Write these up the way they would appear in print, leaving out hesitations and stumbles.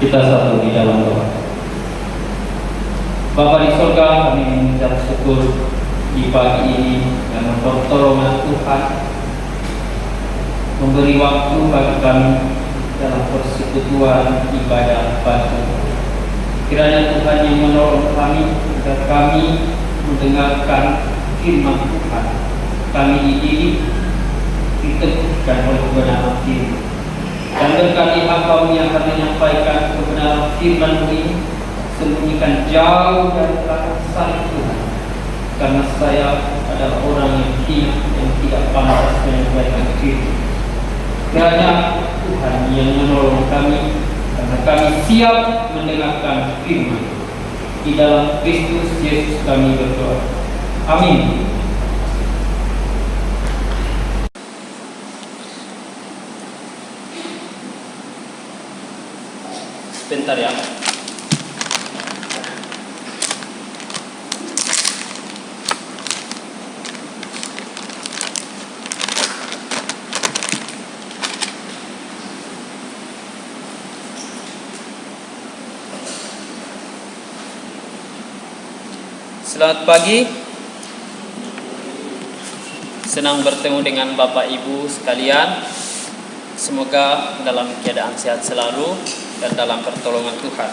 Kita satu di dalam doa. Bapa di surga, kami mengucap syukur di pagi ini karena pertolongan Tuhan memberi waktu bagi kami dalam persekutuan ibadah batu. Kiranya Tuhan yang menolong kami agar kami mendengarkan firman Tuhan. Kami dididik, diteguhkan oleh kebenaran firman. Dan berkati hamba-Mu yang akan menyampaikan kebenaran firman-Mu ini, sembunyikan jauh dari belakang salib Tuhan, karena saya adalah orang yang hina yang tidak pantas menyampaikan firman. Kiranya Tuhan yang menolong kami, karena kami siap mendengarkan firman. Di dalam Kristus Yesus kami berdoa. Amin. Sebentar ya. Selamat pagi. Senang bertemu dengan Bapak Ibu sekalian. Semoga dalam keadaan sehat selalu dan dalam pertolongan Tuhan.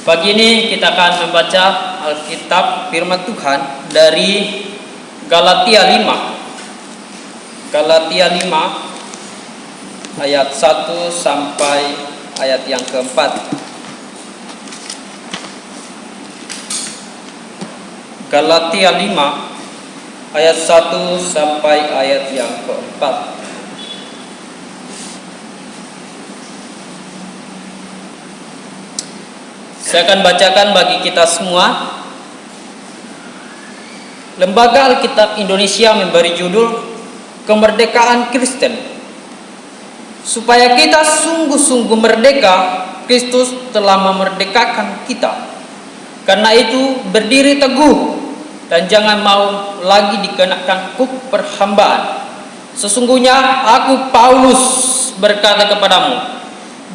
Pagi ini kita akan membaca Alkitab firman Tuhan dari Galatia 5. Galatia 5 ayat 1 sampai ayat yang keempat. Galatia 5 ayat 1 sampai ayat yang keempat. Saya akan bacakan bagi kita semua. Lembaga Alkitab Indonesia memberi judul Kemerdekaan Kristen. Supaya kita sungguh-sungguh merdeka, Kristus telah memerdekakan kita. Karena itu berdiri teguh dan jangan mau lagi dikenakan kuk perhambaan. Sesungguhnya aku Paulus berkata kepadamu,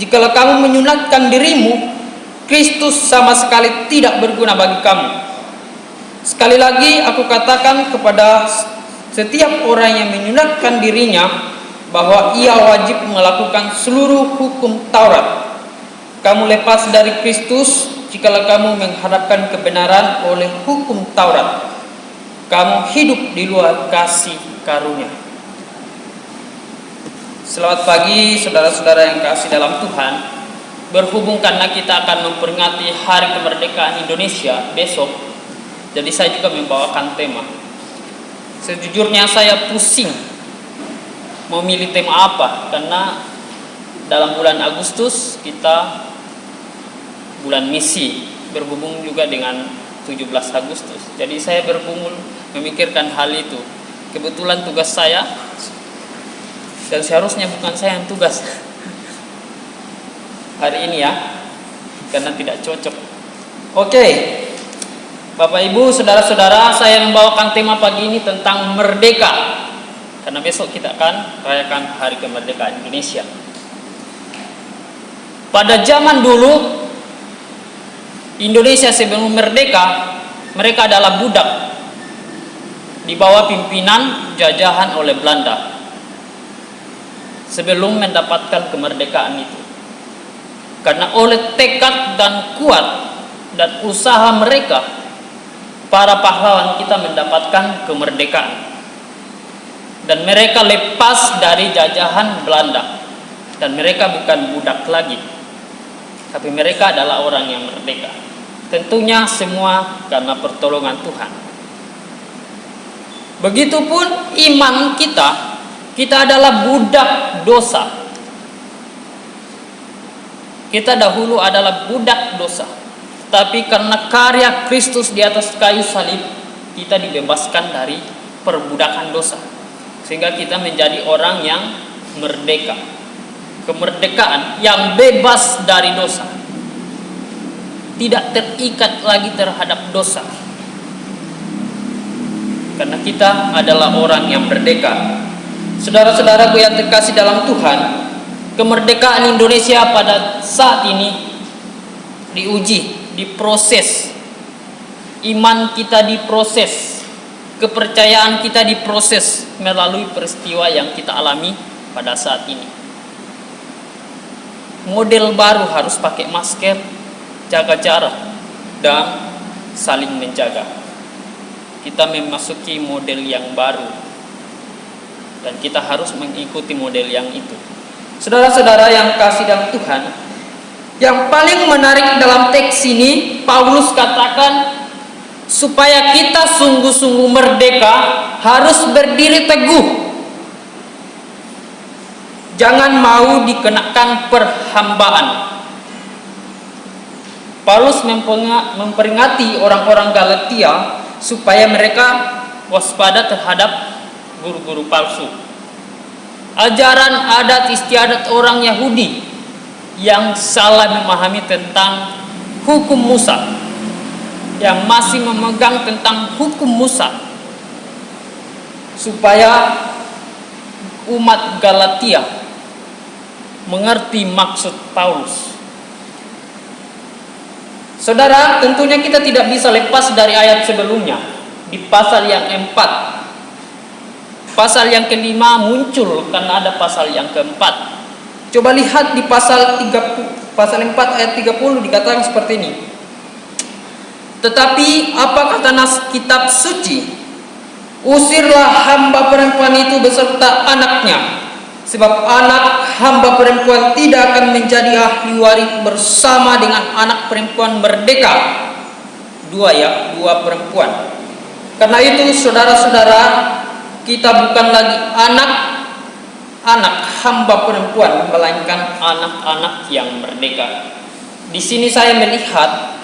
jikalau kamu menyunatkan dirimu, Kristus sama sekali tidak berguna bagi kamu. Sekali lagi aku katakan kepada setiap orang yang menyunatkan dirinya bahwa ia wajib melakukan seluruh hukum Taurat. Kamu lepas dari Kristus jikalau kamu mengharapkan kebenaran oleh hukum Taurat. Kamu hidup di luar kasih karunia. Selamat pagi saudara-saudara yang kasih dalam Tuhan. Berhubung karena kita akan memperingati Hari Kemerdekaan Indonesia besok, jadi saya juga membawakan tema. Sejujurnya saya pusing mau milih tema apa, karena dalam bulan Agustus kita bulan misi, berhubung juga dengan 17 Agustus. Jadi saya bergumul memikirkan hal itu. Kebetulan tugas saya, dan seharusnya bukan saya yang tugas hari ini ya, karena tidak cocok. Oke, Bapak Ibu, saudara-saudara, saya membawakan tema pagi ini tentang merdeka, karena besok kita akan rayakan Hari Kemerdekaan Indonesia. Pada zaman dulu Indonesia sebelum merdeka, mereka adalah budak di bawah pimpinan jajahan oleh Belanda sebelum mendapatkan kemerdekaan itu. Karena oleh tekad dan kuat dan usaha mereka, para pahlawan kita mendapatkan kemerdekaan. Dan mereka lepas dari jajahan Belanda. Dan mereka bukan budak lagi, tapi mereka adalah orang yang merdeka. Tentunya semua karena pertolongan Tuhan. Begitupun iman kita adalah budak dosa. Kita dahulu adalah budak dosa, tapi karena karya Kristus di atas kayu salib, kita dibebaskan dari perbudakan dosa, sehingga kita menjadi orang yang merdeka. Kemerdekaan yang bebas dari dosa, tidak terikat lagi terhadap dosa, karena kita adalah orang yang merdeka. Saudara-saudaraku yang terkasih dalam Tuhan, kemerdekaan Indonesia pada saat ini diuji, diproses. Iman kita diproses, kepercayaan kita diproses melalui peristiwa yang kita alami pada saat ini. Model baru harus pakai masker, jaga jarak, dan saling menjaga. Kita memasuki model yang baru dan kita harus mengikuti model yang itu. Saudara-saudara yang kasih dalam Tuhan, yang paling menarik dalam teks ini, Paulus katakan supaya kita sungguh-sungguh merdeka harus berdiri teguh. Jangan mau dikenakan perhambaan. Paulus memperingati orang-orang Galatia supaya mereka waspada terhadap guru-guru palsu. Ajaran adat istiadat orang Yahudi yang salah memahami tentang hukum Musa, yang masih memegang tentang hukum Musa, supaya umat Galatia mengerti maksud Paulus. Saudara, tentunya kita tidak bisa lepas dari ayat sebelumnya. Di pasal yang 4, pasal yang kelima muncul karena ada pasal yang keempat. Coba lihat di pasal 4 ayat 30 dikatakan seperti ini. Tetapi apa kata nas kitab suci? Usirlah hamba perempuan itu beserta anaknya, sebab anak hamba perempuan tidak akan menjadi ahli waris bersama dengan anak perempuan merdeka. Dua perempuan. Karena itu saudara-saudara, kita bukan lagi anak hamba perempuan, melainkan anak-anak yang merdeka. Di sini saya melihat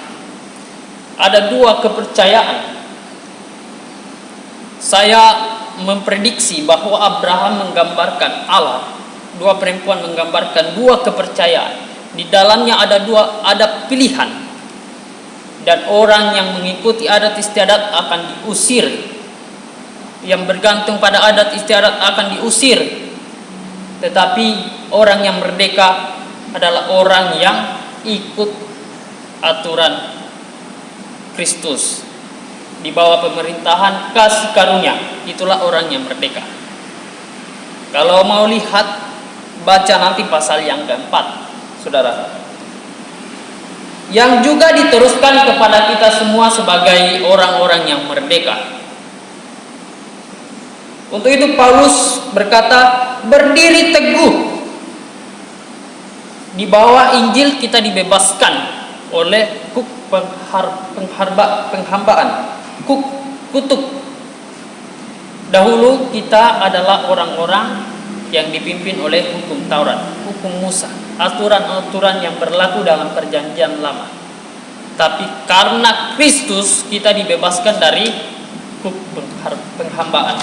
ada dua kepercayaan. Saya memprediksi bahwa Abraham menggambarkan Allah, dua perempuan menggambarkan dua kepercayaan. Di dalamnya ada pilihan, dan orang yang mengikuti adat istiadat akan diusir. Yang bergantung pada adat istiadat akan diusir. Tetapi orang yang merdeka adalah orang yang ikut aturan Kristus di bawah pemerintahan kasih karunia. Itulah orang yang merdeka. Kalau mau lihat, baca nanti pasal yang keempat, saudara, yang juga diteruskan kepada kita semua sebagai orang-orang yang merdeka. Untuk itu Paulus berkata, berdiri teguh. Di bawah Injil kita dibebaskan oleh penghambaan, kutuk. Dahulu kita adalah orang-orang yang dipimpin oleh hukum Taurat, hukum Musa, aturan-aturan yang berlaku dalam perjanjian lama. Tapi karena Kristus kita dibebaskan dari hukum penghambaan.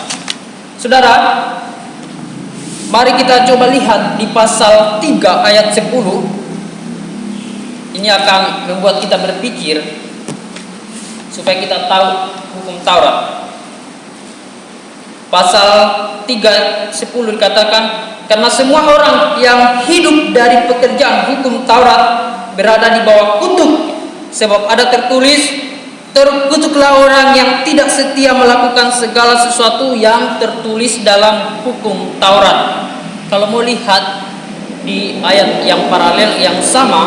Saudara, mari kita coba lihat di pasal 3 ayat 10. Ini akan membuat kita berpikir supaya kita tahu hukum Taurat. Pasal 3:10 dikatakan, karena semua orang yang hidup dari pekerjaan hukum Taurat berada di bawah kutuk, sebab ada tertulis, terkutuklah orang yang tidak setia melakukan segala sesuatu yang tertulis dalam hukum Taurat. Kalau mau lihat di ayat yang paralel yang sama,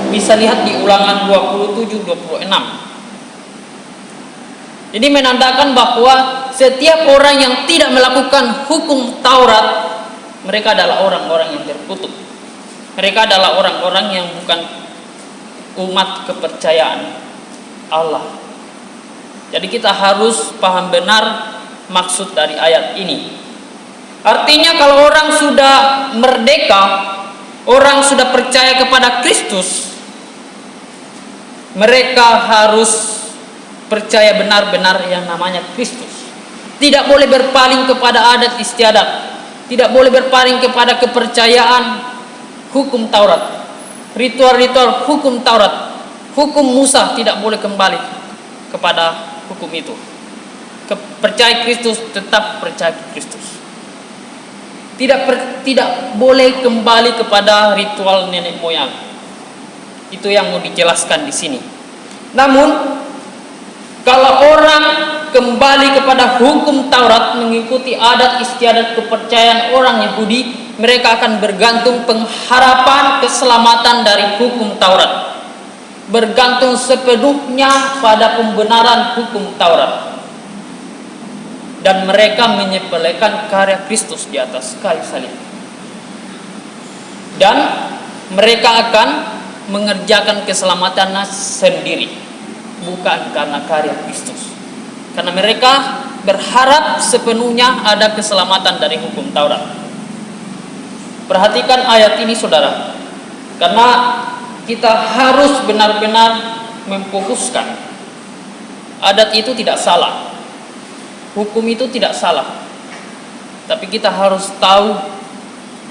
bisa lihat di Ulangan 27:26. Ini menandakan bahwa setiap orang yang tidak melakukan hukum Taurat, mereka adalah orang-orang yang terkutuk. Mereka adalah orang-orang yang bukan umat kepercayaan Allah. Jadi kita harus paham benar maksud dari ayat ini. Artinya kalau orang sudah merdeka, orang sudah percaya kepada Kristus, mereka harus percaya benar-benar yang namanya Kristus. Tidak boleh berpaling kepada adat istiadat, tidak boleh berpaling kepada kepercayaan hukum Taurat, ritual-ritual hukum Taurat, hukum Musa. Tidak boleh kembali kepada hukum itu. Percaya Kristus, tetap percaya Kristus. tidak boleh kembali kepada ritual nenek moyang. Itu yang mau dijelaskan di sini. Namun kalau orang kembali kepada hukum Taurat, mengikuti adat istiadat kepercayaan orang Yahudi, mereka akan bergantung pengharapan keselamatan dari hukum Taurat, bergantung sepenuhnya pada pembenaran hukum Taurat, dan mereka menyepelekan karya Kristus di atas kayu salib, dan mereka akan mengerjakan keselamatannya sendiri, bukan karena karya Kristus, karena mereka berharap sepenuhnya ada keselamatan dari hukum Taurat. Perhatikan ayat ini saudara, karena kita harus benar-benar memfokuskan. Adat itu tidak salah, hukum itu tidak salah, tapi kita harus tahu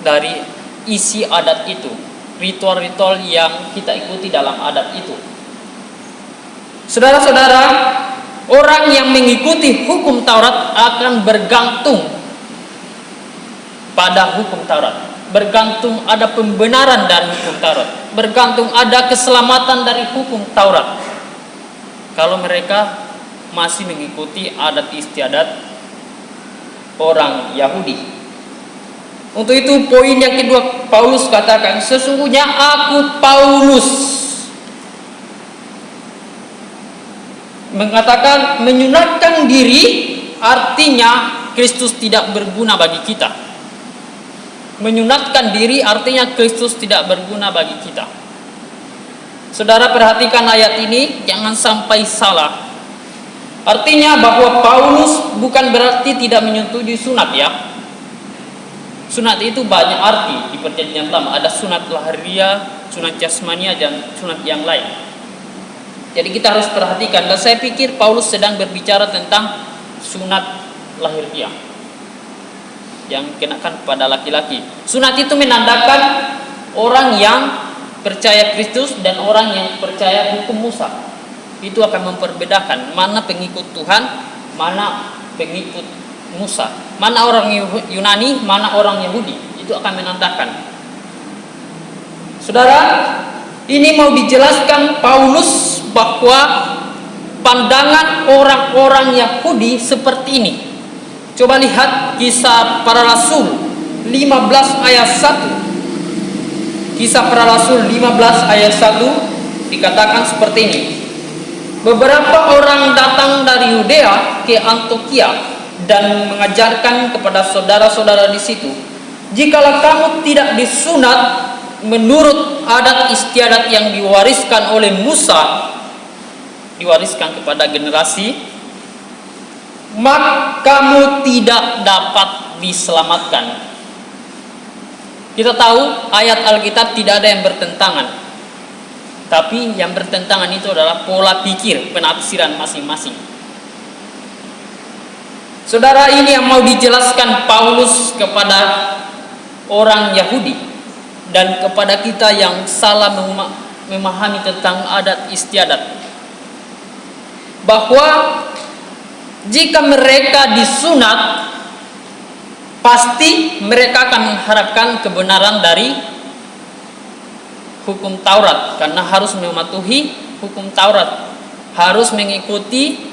dari isi adat itu, ritual-ritual yang kita ikuti dalam adat itu. Saudara-saudara, orang yang mengikuti hukum Taurat akan bergantung pada hukum Taurat, bergantung ada pembenaran dari hukum Taurat, bergantung ada keselamatan dari hukum Taurat. Kalau mereka masih mengikuti adat istiadat orang Yahudi. Untuk itu poin yang kedua, Paulus katakan, sesungguhnya aku Paulus mengatakan menyunatkan diri, artinya Kristus tidak berguna bagi kita. Menyunatkan diri artinya Kristus tidak berguna bagi kita. Saudara perhatikan ayat ini, jangan sampai salah. Artinya bahwa Paulus bukan berarti tidak menyetujui sunat ya. Sunat itu banyak arti di perjanjian lama. Ada sunat lahiriah, sunat jasmania, dan sunat yang lain. Jadi kita harus perhatikan. Dan saya pikir Paulus sedang berbicara tentang sunat lahiriah yang dikenakan pada laki-laki. Sunat itu menandakan orang yang percaya Kristus dan orang yang percaya hukum Musa. Itu akan memperbedakan mana pengikut Tuhan, mana pengikut Musa, mana orang Yunani, mana orang Yahudi. Itu akan menandakan. Saudara, ini mau dijelaskan Paulus bahwa pandangan orang-orang Yahudi seperti ini. Coba lihat Kisah Para Rasul 15 ayat 1. Kisah Para Rasul 15 ayat 1 dikatakan seperti ini. Beberapa orang datang dari Yudea ke Antiokhia dan mengajarkan kepada saudara-saudara di situ, jikalau kamu tidak disunat menurut adat istiadat yang diwariskan oleh Musa, diwariskan kepada generasi, maka kamu tidak dapat diselamatkan. Kita tahu ayat Alkitab tidak ada yang bertentangan, tapi yang bertentangan itu adalah pola pikir, penafsiran masing-masing. Saudara, ini yang mau dijelaskan Paulus kepada orang Yahudi dan kepada kita yang salah memahami tentang adat istiadat, bahwa jika mereka disunat, pasti mereka akan mengharapkan kebenaran dari hukum Taurat, karena harus mematuhi hukum Taurat, harus mengikuti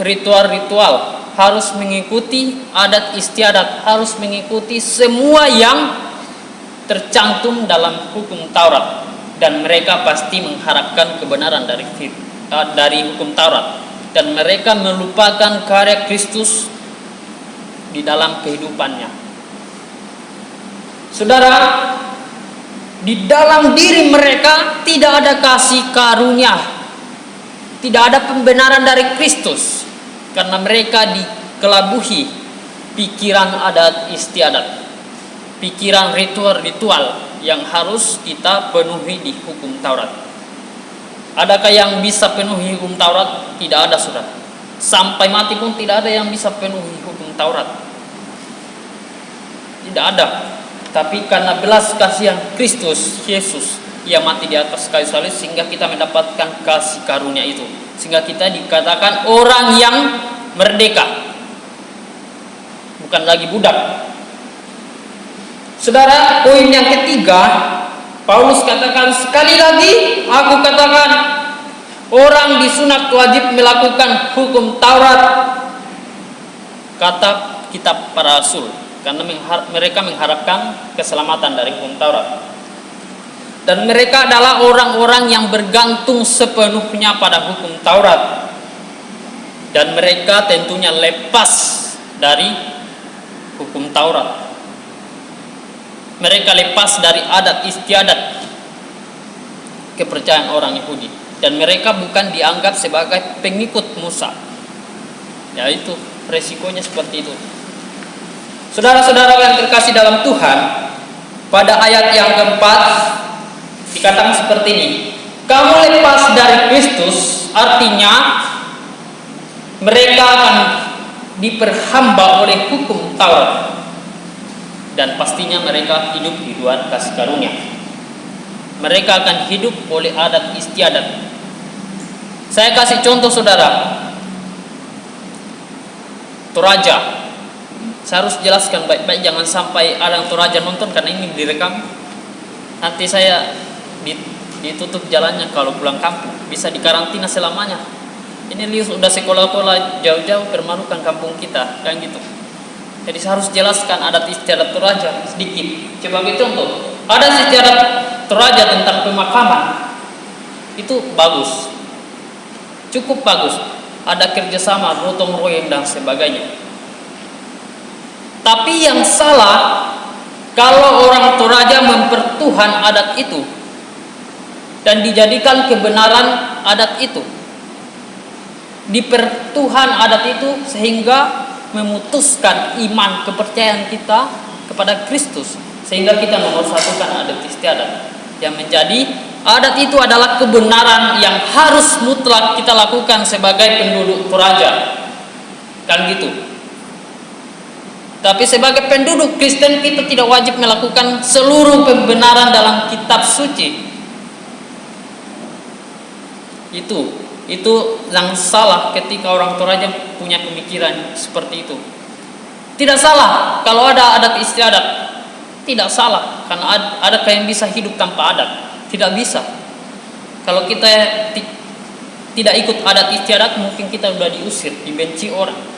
ritual-ritual, harus mengikuti adat istiadat, harus mengikuti semua yang tercantum dalam hukum Taurat, dan mereka pasti mengharapkan kebenaran dari hukum Taurat, dan mereka melupakan karya Kristus di dalam kehidupannya. Saudara, di dalam diri mereka tidak ada kasih karunia, tidak ada pembenaran dari Kristus, karena mereka dikelabuhi pikiran adat istiadat, pikiran ritual-ritual yang harus kita penuhi di hukum Taurat. Adakah yang bisa penuhi hukum Taurat? Tidak ada, saudara. Sampai mati pun tidak ada yang bisa penuhi hukum Taurat. Tidak ada. Tapi karena belas kasihan Kristus Yesus, Ia mati di atas kayu salib, sehingga kita mendapatkan kasih karunia itu, sehingga kita dikatakan orang yang merdeka, bukan lagi budak. Saudara, poin yang ketiga, Paulus katakan, sekali lagi aku katakan, orang disunat wajib melakukan hukum Taurat, kata kitab para rasul, karena mereka mengharapkan keselamatan dari hukum Taurat. Dan mereka adalah orang-orang yang bergantung sepenuhnya pada hukum Taurat. Dan mereka tentunya lepas dari hukum Taurat. Mereka lepas dari adat istiadat kepercayaan orang Yahudi. Dan mereka bukan dianggap sebagai pengikut Musa. Ya, itu resikonya seperti itu. Saudara-saudara yang terkasih dalam Tuhan, pada ayat yang keempat dikatakan seperti ini, kamu lepas dari Kristus, artinya mereka akan diperhamba oleh hukum Taurat, dan pastinya mereka hidup di luar kasih karunia. Mereka akan hidup oleh adat istiadat. Saya kasih contoh, saudara, Toraja. Saya harus jelaskan baik-baik, jangan sampai ada yang Toraja nonton karena ini direkam. Nanti saya ditutup jalannya kalau pulang kampung, bisa dikarantina selamanya. Ini Lius udah sekolah-sekolah jauh-jauh, permalukan kampung kita, kan gitu. Jadi saya harus jelaskan adat istiadat Toraja sedikit. Coba kita contoh, ada istiadat Toraja tentang pemakaman, itu bagus, cukup bagus. Ada kerjasama, gotong royong dan sebagainya. Tapi yang salah kalau orang Toraja mempertuhan adat itu dan dijadikan kebenaran adat itu, dipertuhan adat itu sehingga memutuskan iman kepercayaan kita kepada Kristus, sehingga kita menomorsatukan adat istiadat yang menjadi adat itu adalah kebenaran yang harus mutlak kita lakukan sebagai penduduk Toraja, kan gitu. Tapi sebagai penduduk Kristen kita tidak wajib melakukan seluruh kebenaran dalam kitab suci. Itu yang salah ketika orang Toraja punya pemikiran seperti itu. Tidak salah kalau ada adat istiadat, tidak salah karena ada yang bisa hidup tanpa adat, tidak bisa. Kalau kita tidak ikut adat istiadat, mungkin kita sudah diusir, dibenci orang.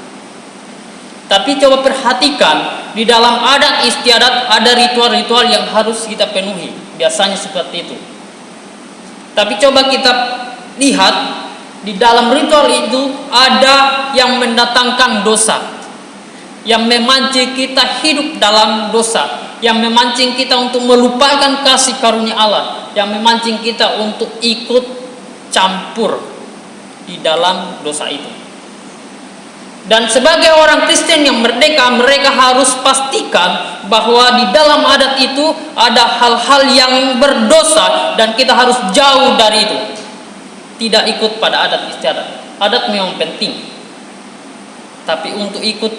Tapi coba perhatikan, di dalam adat istiadat ada ritual-ritual yang harus kita penuhi, biasanya seperti itu. Tapi coba kita lihat, di dalam ritual itu ada yang mendatangkan dosa, yang memancing kita hidup dalam dosa, yang memancing kita untuk melupakan kasih karunia Allah, yang memancing kita untuk ikut campur di dalam dosa itu. Dan sebagai orang Kristen yang merdeka, mereka harus pastikan bahwa di dalam adat itu ada hal-hal yang berdosa dan kita harus jauh dari itu. Tidak ikut pada adat istiadat. Adat memang penting, tapi untuk ikut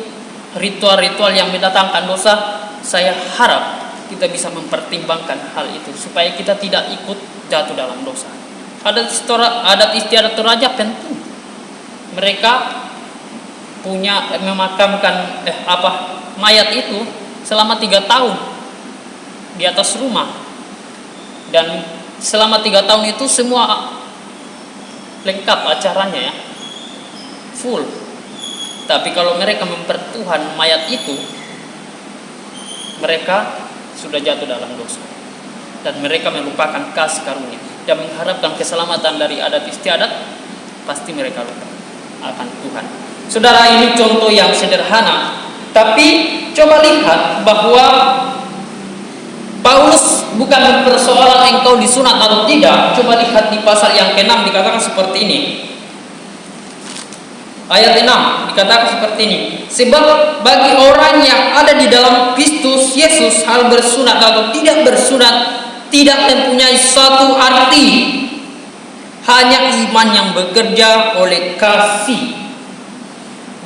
ritual-ritual yang mendatangkan dosa, saya harap kita bisa mempertimbangkan hal itu supaya kita tidak ikut jatuh dalam dosa. Adat istiadat Toraja penting. Mereka punya memakamkan mayat itu selama 3 tahun di atas rumah, dan selama 3 tahun itu semua lengkap acaranya, ya, full. Tapi kalau mereka mempertuhan mayat itu, mereka sudah jatuh dalam dosa dan mereka melupakan kasih karunia dan mengharapkan keselamatan dari adat istiadat, pasti mereka lupa akan Tuhan. Saudara, ini contoh yang sederhana, tapi coba lihat bahwa Paulus bukan mempersoalkan engkau disunat atau tidak. Coba lihat di pasal yang ke-6 dikatakan seperti ini. Ayat 6 dikatakan seperti ini. Sebab bagi orang yang ada di dalam Kristus Yesus, hal bersunat atau tidak bersunat tidak mempunyai suatu arti. Hanya iman yang bekerja oleh kasih.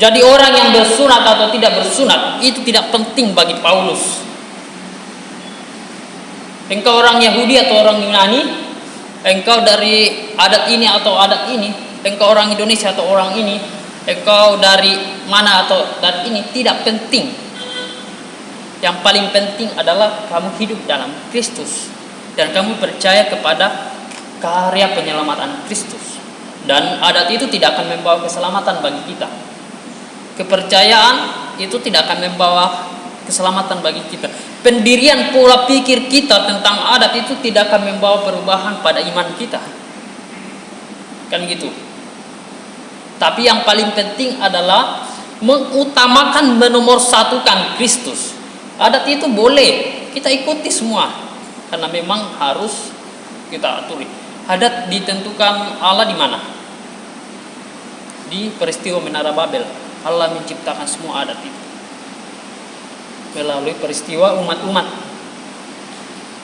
Jadi orang yang bersunat atau tidak bersunat itu tidak penting bagi Paulus. Engkau orang Yahudi atau orang Yunani, engkau dari adat ini atau adat ini, engkau orang Indonesia atau orang ini, engkau dari mana atau dari ini, tidak penting. Yang paling penting adalah kamu hidup dalam Kristus dan kamu percaya kepada karya penyelamatan Kristus. Dan adat itu tidak akan membawa keselamatan bagi kita. Kepercayaan itu tidak akan membawa keselamatan bagi kita. Pendirian pola pikir kita tentang adat itu tidak akan membawa perubahan pada iman kita. Kan gitu. Tapi yang paling penting adalah mengutamakan, menomorsatukan Kristus. Adat itu boleh kita ikuti semua, karena memang harus kita aturi. Adat ditentukan Allah di mana? Di peristiwa Menara Babel. Allah menciptakan semua adat itu melalui peristiwa umat-umat.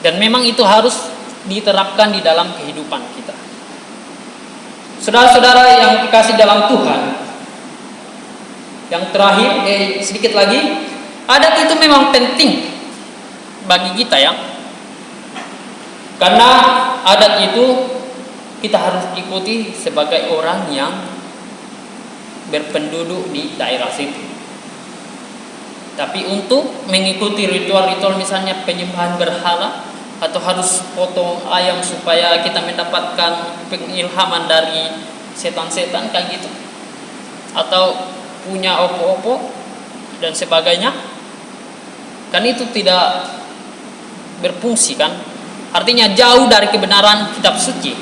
Dan memang itu harus diterapkan di dalam kehidupan kita. Saudara-saudara yang dikasih dalam Tuhan, yang terakhir, sedikit lagi, adat itu memang penting bagi kita ya. Karena adat itu kita harus ikuti sebagai orang yang berpenduduk di daerah situ. Tapi untuk mengikuti ritual-ritual misalnya penyembahan berhala, atau harus potong ayam supaya kita mendapatkan pengilhaman dari setan-setan kayak gitu, atau punya opo-opo dan sebagainya, kan itu tidak berfungsi kan, artinya jauh dari kebenaran kitab suci.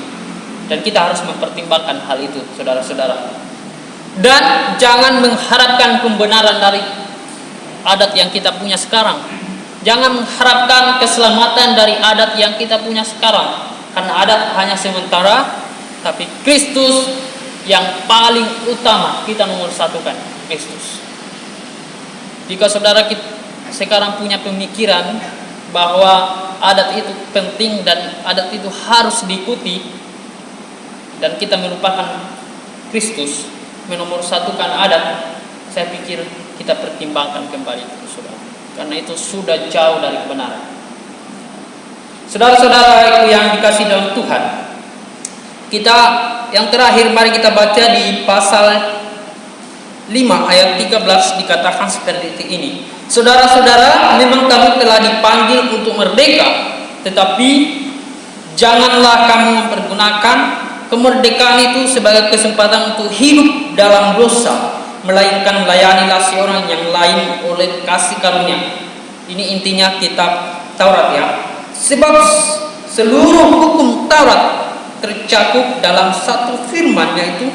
Dan kita harus mempertimbangkan hal itu, saudara-saudara. Dan jangan mengharapkan pembenaran dari adat yang kita punya sekarang. Jangan mengharapkan keselamatan dari adat yang kita punya sekarang, karena adat hanya sementara. Tapi Kristus yang paling utama, kita nomor satukan Kristus. Jika saudara kita sekarang punya pemikiran bahwa adat itu penting dan adat itu harus diikuti, dan kita melupakan Kristus, menomorsatukan adat, saya pikir kita pertimbangkan kembali itu, saudara. Karena itu sudah jauh dari kebenaran. Saudara-saudara yang dikasih dalam Tuhan, kita yang terakhir mari kita baca di pasal 5 ayat 13, dikatakan seperti ini. Saudara-saudara, memang kamu telah dipanggil untuk merdeka, tetapi janganlah kamu mempergunakan kemerdekaan itu sebagai kesempatan untuk hidup dalam dosa, melainkan layanilah seorang yang lain oleh kasih karunia. Ini intinya kitab Taurat ya. Sebab seluruh hukum Taurat tercakup dalam satu firman, yaitu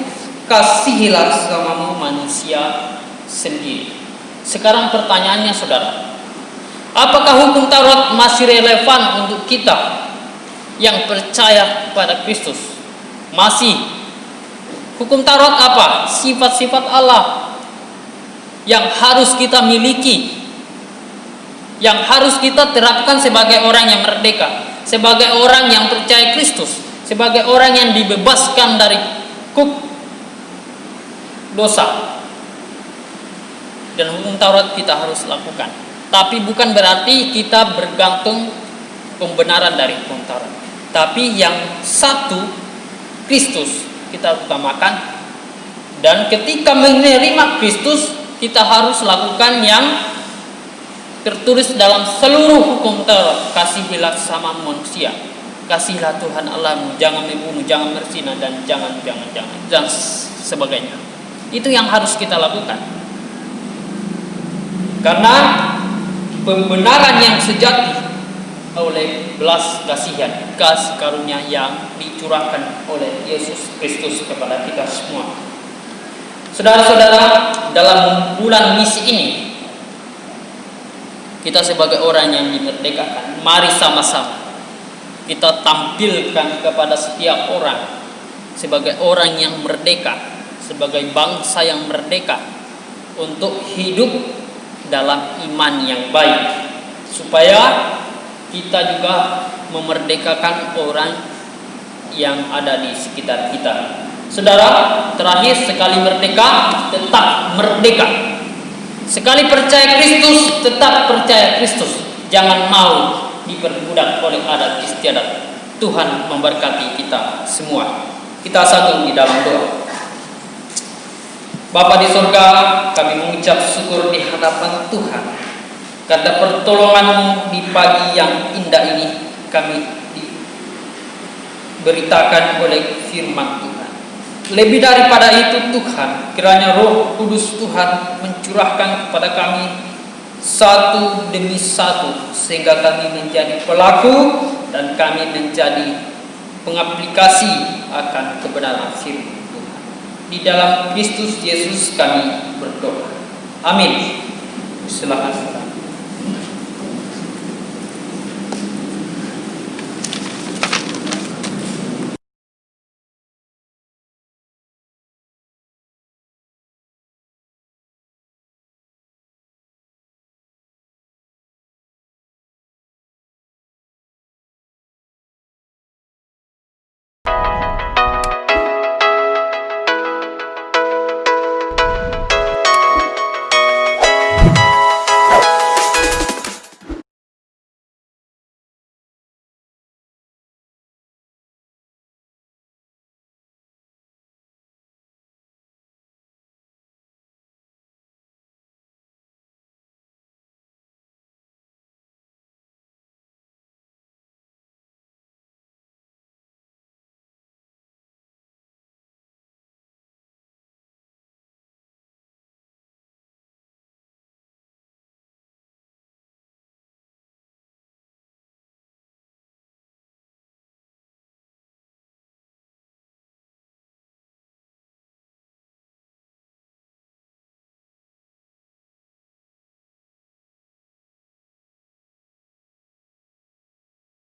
kasihilah sesamamu manusia sendiri. Sekarang pertanyaannya saudara, apakah hukum Taurat masih relevan untuk kita yang percaya pada Kristus? Masih. Hukum Taurat apa? Sifat-sifat Allah yang harus kita miliki, yang harus kita terapkan sebagai orang yang merdeka, sebagai orang yang percaya Kristus, sebagai orang yang dibebaskan dari kuk dosa. Dan hukum Taurat kita harus lakukan. Tapi bukan berarti kita bergantung pembenaran dari hukum Taurat. Tapi yang satu, Kristus kita utamakan. Dan ketika menerima Kristus, kita harus lakukan yang tertulis dalam seluruh hukum Taurat. Kasihilah sama manusia, kasihilah Tuhan Allahmu, jangan membunuh, jangan berzina, dan jangan sebagainya. Itu yang harus kita lakukan. Karena pembenaran yang sejati oleh belas kasihan, kasih karunia yang dicurahkan oleh Yesus Kristus kepada kita semua. Saudara-saudara, dalam bulan misi ini, kita sebagai orang yang dimerdekakan, mari sama-sama kita tampilkan kepada setiap orang sebagai orang yang merdeka, sebagai bangsa yang merdeka, untuk hidup dalam iman yang baik, supaya kita juga memerdekakan orang yang ada di sekitar kita. Saudara, terakhir, sekali merdeka, tetap merdeka. Sekali percaya Kristus, tetap percaya Kristus. Jangan mau diperbudak oleh adat istiadat. Tuhan memberkati kita semua. Kita satu di dalam doa. Bapa di surga, kami mengucap syukur di hadapan Tuhan Karena pertolongan-Mu di pagi yang indah ini kami diberitakan oleh firman Tuhan. Lebih daripada itu Tuhan, kiranya Roh Kudus Tuhan mencurahkan kepada kami satu demi satu, sehingga kami menjadi pelaku dan kami menjadi pengaplikasi akan kebenaran firman Tuhan. Di dalam Kristus Yesus kami berdoa. Amin. Silakan.